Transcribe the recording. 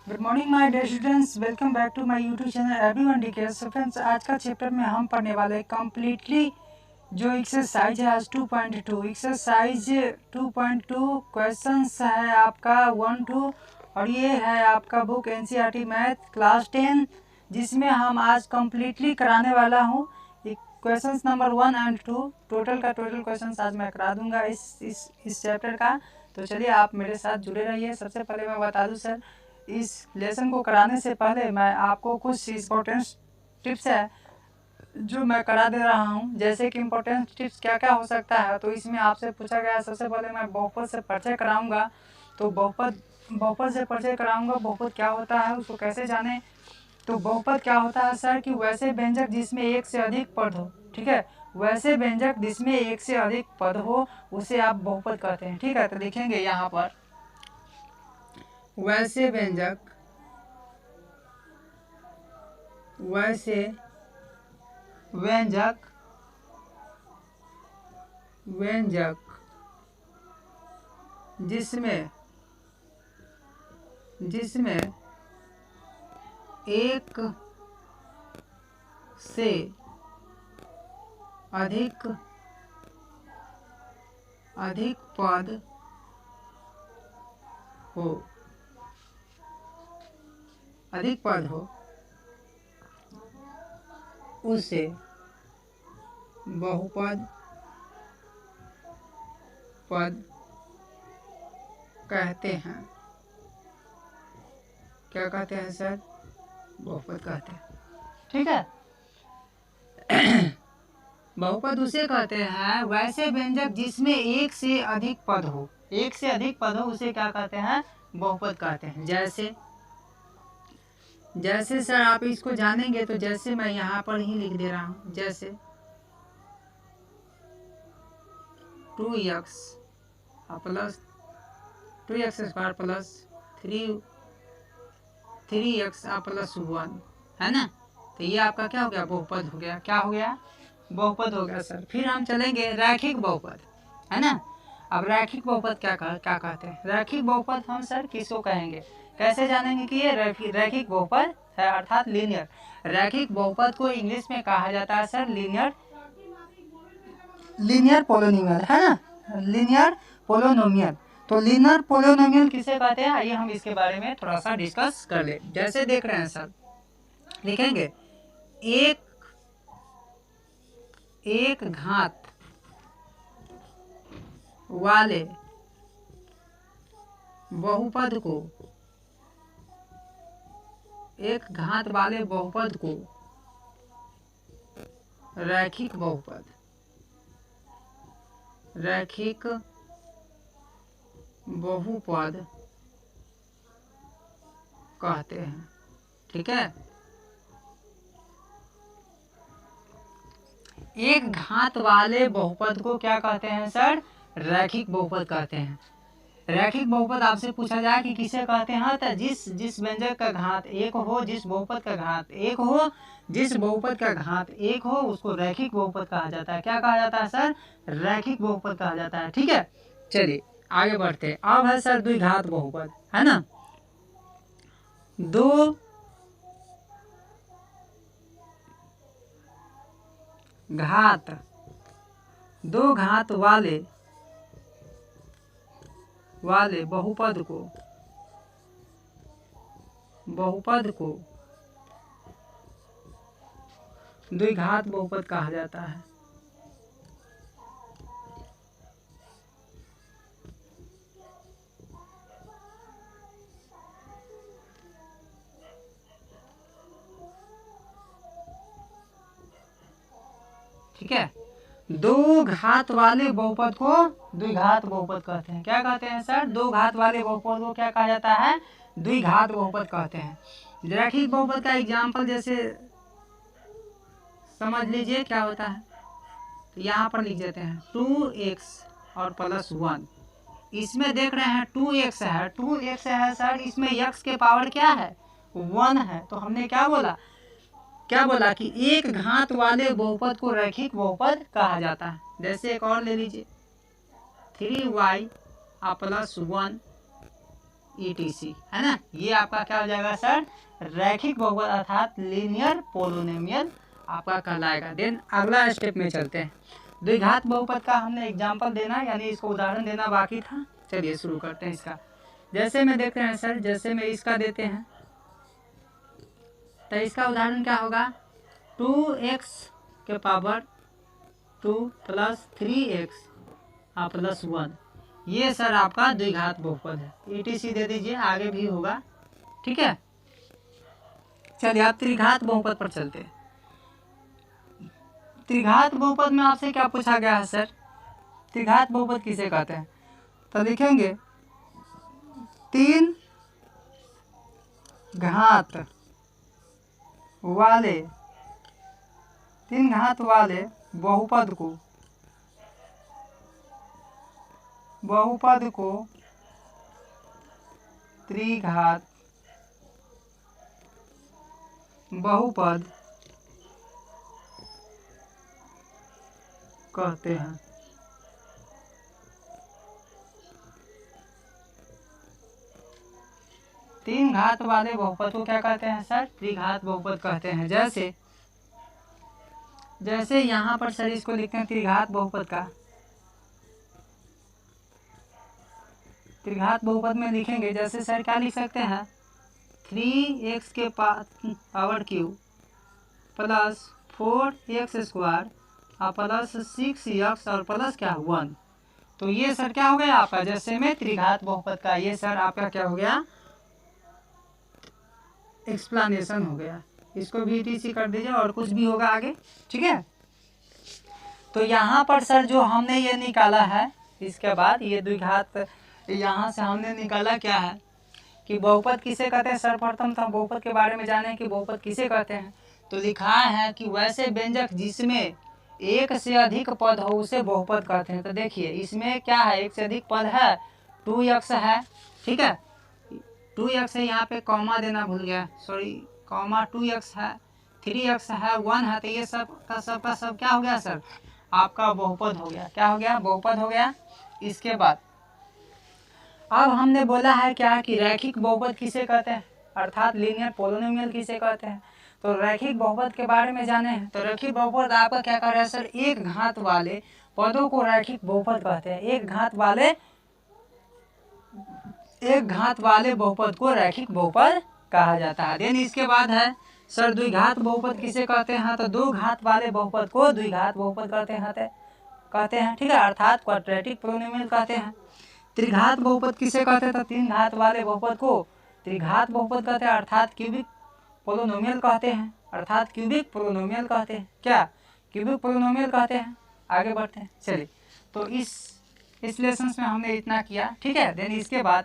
Good morning my dear students, welcome back to my YouTube channel everyone DK. So friends, आज का chapter में हम पढ़ने वाले कम्प्लीटली जो एक्सरसाइज है आज 2.2 एक्सरसाइज 2.2 क्वेश्चंस है आपका 1-2 और ये है आपका बुक एनसीईआरटी मैथ क्लास 10 जिसमें हम आज कम्प्लीटली कराने वाला हूँ questions number 1 and 2। Total questions आज मैं करा दूंगा इस चैप्टर का। तो चलिए आप मेरे साथ जुड़े रहिए। सबसे पहले मैं बता दूं सर, इस लेसन को कराने से पहले मैं आपको कुछ इम्पोर्टेंट टिप्स है जो मैं करा दे रहा हूँ। जैसे कि इम्पोर्टेंट टिप्स क्या क्या हो सकता है, तो इसमें आपसे पूछा गया है सबसे पहले मैं बहुपद से परिचय कराऊंगा। तो बहुपद से परिचय कराऊंगा। बहुपद क्या होता है उसको कैसे जाने। तो बहुपद क्या होता है सर कि वैसे व्यंजक जिसमें एक से अधिक पद हो, ठीक है, वैसे व्यंजक जिसमें एक से अधिक पद हो उसे आप बहुपद कहते हैं, ठीक है। तो लिखेंगे यहाँ पर वैसे व्यंजक जिसमें एक से अधिक पद हो उसे बहुपद कहते हैं। क्या कहते हैं सर? बहुपद कहते हैं, ठीक है। बहुपद उसे कहते हैं वैसे व्यंजक जिसमें एक से अधिक पद हो, उसे क्या कहते हैं? बहुपद कहते हैं। जैसे सर आप इसको जानेंगे तो जैसे मैं यहाँ पर ही लिख दे रहा हूँ, जैसे 2x plus 2x square plus 3x plus 1 है ना। तो ये आपका क्या हो गया? बहुपद हो गया। क्या हो गया? बहुपद हो गया सर। फिर हम चलेंगे रैखिक बहुपद, है ना। अब रैखिक बहुपद क्या कहते हैं? रैखिक बहुपद हम सर किसको कहेंगे, कैसे जानेंगे कि ये रैखिक बहुपद है, अर्थात लीनियर। रैखिक बहुपद को इंग्लिश में कहा जाता है सर लीनियर पोलिनोमियल, है ना, लीनियर पोलिनोमियल। तो लीनियर पोलिनोमियल किसे कहते हैं, आइए हम इसके बारे में थोड़ा सा डिस्कस कर ले। जैसे देख रहे हैं सर, लिखेंगे एक घात वाले बहुपद को रैखिक बहुपद कहते हैं, ठीक है। एक घात वाले बहुपद को क्या कहते हैं सर? रैखिक बहुपद कहते हैं। रैखिक बहुपद आपसे पूछा जाए कि किसे कहते हैं, तो जिस व्यंजक का घात एक हो, जिस बहुपद का घात एक हो उसको रैखिक बहुपद कहा जाता है। क्या कहा जाता है सर? रैखिक बहुपद कहा जाता है, ठीक है। चलिए आगे बढ़ते हैं। अब है सर द्विघात बहुपद, है ना। दो घात वाले बहुपद को द्विघात बहुपद कहा जाता है। ठीक है, दो घात वाले बहुपद को द्विघात बहुपद कहते हैं। क्या कहते हैं सर? दो घात वाले बहुपद को क्या कहा जाता है? द्विघात बहुपद कहते हैं। रैखिक बहुपद का एग्जाम्पल जैसे समझ लीजिए क्या होता है, तो यहाँ पर लिख देते हैं 2x और प्लस 1। इसमें देख रहे हैं 2x है सर, इसमें x के पावर क्या है? 1 है। तो हमने क्या बोला कि एक घात वाले बहुपद को रैखिक बहुपद कहा जाता है। जैसे एक और ले लीजिए 3y प्लस 1 ETC, है ना। ये आपका क्या हो जाएगा सर, रैखिक बहुपद अर्थात लीनियर पोलिनोमियल आपका कहलाएगा। देन अगला स्टेप में चलते हैं। द्विघात बहुपद का हमने एग्जाम्पल देना यानी इसको उदाहरण देना बाकी था। चलिए शुरू करते हैं इसका। जैसे में देखते हैं सर, जैसे में इसका देते हैं तो इसका उदाहरण क्या होगा, 2x के पावर 2 प्लस 3x प्लस 1। ये सर आपका द्विघात बहुपद है। ETC दे दीजिए, आगे भी होगा, ठीक है। चलिए आप त्रिघात बहुपद पर चलते हैं। त्रिघात बहुपद में आपसे क्या पूछा गया है सर, त्रिघात बहुपद किसे कहते हैं, तो लिखेंगे 3 घात वाले बहुपद को त्रिघात बहुपद कहते हैं। तीन घात वाले बहुपद को क्या कहते हैं सर, त्रिघात बहुपद कहते हैं। जैसे यहाँ पर सर इसको लिखते हैं त्रिघात बहुपद का। त्रिघात बहुपद में लिखेंगे जैसे सर क्या लिख सकते हैं, 3x के power cube plus 4x square plus 6x और प्लस क्या 1। तो ये सर क्या हो गया आपका, जैसे में त्रिघात बहुपद का ये सर आपका क्या हो गया, एक्सप्लेनेशन हो गया। इसको भी ETC कर दीजिए और कुछ भी होगा आगे, ठीक है। तो यहाँ पर सर जो हमने ये निकाला है, इसके बाद ये द्विघात यहाँ से हमने निकाला क्या है कि बहुपद किसे कहते हैं। सर्वप्रथम तो बहुपद के बारे में जाने कि बहुपद किसे कहते हैं। तो लिखा है कि वैसे व्यंजक जिसमें एक से अधिक पद हो उसे बहुपद कहते हैं। तो देखिए इसमें क्या है, एक से अधिक पद है, 2x है, ठीक है, 2x है, यहाँ पे कॉमा देना भूल गया, सॉरी, कॉमा 2x है, 3x है, 1 है। तो ये सब का सब क्या हो गया सर, आपका बहुपद हो गया। क्या हो गया, बहुपद हो गया। इसके बाद अब हमने बोला है क्या कि रैखिक बहुपद किसे कहते हैं, अर्थात लीनियर पोलिनोमियल किसे कहते हैं। तो रैखिक बहुपद के बारे में जाने हैं। तो रैखिक बहुपद आपका क्या कर रहा है सर, एक घात वाले पदों को रैखिक बहुपद कहते हैं। एक घात वाले बहुपद को रैखिक बहुपद कहा जाता है। देन इसके बाद है सर द्विघात बहुपद किसे कहते हैं। तो दो घात वाले बहुपद को द्विघात बहुपद कहते हैं, ठीक है, अर्थात क्वाड्रेटिक पोलिनोमियल कहते हैं। त्रिघात बहुपद किसे कहते हैं, तो तीन घात वाले बहुपद को त्रिघात बहुपद कहते हैं, अर्थात क्यूबिक पोलिनोमियल कहते हैं, क्या, क्यूबिक पोलिनोमियल कहते हैं। आगे बढ़ते हैं, चलिए। तो इस लेसन में हमने इतना किया, ठीक है। देन इसके बाद